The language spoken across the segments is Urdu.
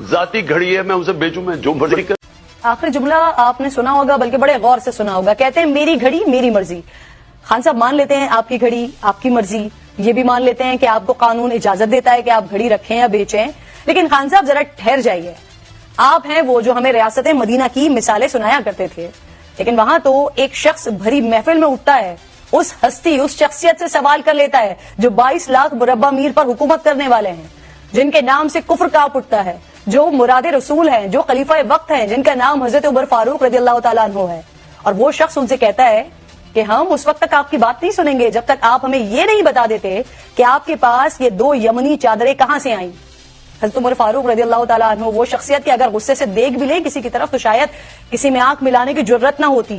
ذاتی گھڑی ہے, میں اسے بیچوں, میں جو مرضی کر. آخری جملہ آپ نے سنا ہوگا, بلکہ بڑے غور سے سنا ہوگا. کہتے ہیں میری گھڑی میری مرضی. خان صاحب مان لیتے ہیں آپ کی گھڑی آپ کی مرضی, یہ بھی مان لیتے ہیں کہ آپ کو قانون اجازت دیتا ہے کہ آپ گھڑی رکھیں یا بیچیں, لیکن خان صاحب ذرا ٹھہر جائیے. آپ ہیں وہ جو ہمیں ریاست مدینہ کی مثالیں سنایا کرتے تھے, لیکن وہاں تو ایک شخص بھری محفل میں اٹھتا ہے, اس ہستی اس شخصیت سے سوال کر لیتا ہے جو 22 لاکھ مربع میل پر حکومت کرنے والے ہیں, جن کے نام سے کفر کانپ اٹھتا ہے, جو مراد رسول ہیں, جو خلیفہ وقت ہیں, جن کا نام حضرت عمر فاروق رضی اللہ تعالیٰ عنہ ہے. اور وہ شخص ان سے کہتا ہے کہ ہم اس وقت تک آپ کی بات نہیں سنیں گے جب تک آپ ہمیں یہ نہیں بتا دیتے کہ آپ کے پاس یہ 2 یمنی چادریں کہاں سے آئیں. حضرت عمر فاروق رضی اللہ تعالیٰ عنہ وہ شخصیت کہ اگر غصے سے دیکھ بھی لیں کسی کی طرف تو شاید کسی میں آنکھ ملانے کی جرت نہ ہوتی,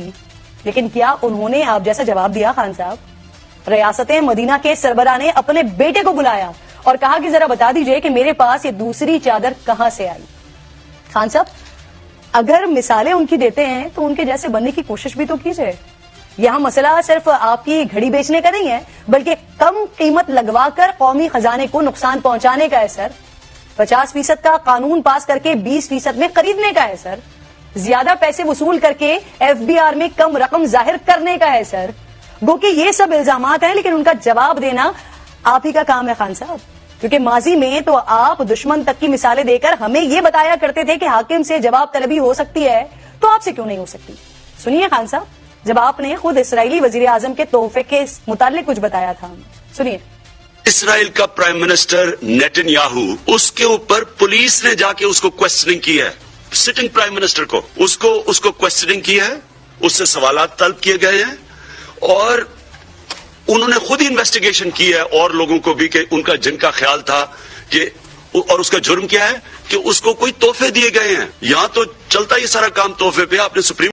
لیکن کیا انہوں نے آپ جیسا جواب دیا خان صاحب؟ ریاست مدینہ کے سربراہ نے اپنے بیٹے کو بلایا اور کہا کہ ذرا بتا دیجئے کہ میرے پاس یہ دوسری چادر کہاں سے آئی. خان صاحب اگر مثالیں ان کی دیتے ہیں تو ان کے جیسے بننے کی کوشش بھی تو کیجئے. یہاں مسئلہ صرف آپ کی گھڑی بیچنے کا نہیں ہے, بلکہ کم قیمت لگوا کر قومی خزانے کو نقصان پہنچانے کا ہے سر. 50% کا قانون پاس کر کے 20% میں خریدنے کا ہے سر. زیادہ پیسے وصول کر کے FBR میں کم رقم ظاہر کرنے کا ہے سر. گو کہ یہ سب الزامات ہیں, لیکن ان کا جواب دینا آپ ہی کا کام ہے خان صاحب, کیونکہ ماضی میں تو آپ دشمن تک کی مثالیں دے کر ہمیں یہ بتایا کرتے تھے کہ حاکم سے جواب طلبی ہو سکتی ہے تو آپ سے کیوں نہیں ہو سکتی. سنیے خان صاحب جب آپ نے خود اسرائیلی وزیر اعظم کے تحفے کے متعلق کچھ بتایا تھا, سنیے. اسرائیل کا پرائم منسٹر نیتن یاہو, اس کے اوپر پولیس نے جا کے اس کو کوسچننگ کی ہے, سٹنگ پرائم منسٹر کو اس کو کوسچننگ کی ہے, اس سے سوالات طلب کیے گئے ہیں, اور انہوں نے خود ہی انویسٹیگیشن کی ہے اور لوگوں کو بھی کہ ان کا جن کا خیال تھا کہ, اور اس کا جرم کیا ہے کہ اس کو کوئی تحفے دیے گئے ہیں. یہاں تو چلتا ہی سارا کام تحفے پہ. آپ نے سپریم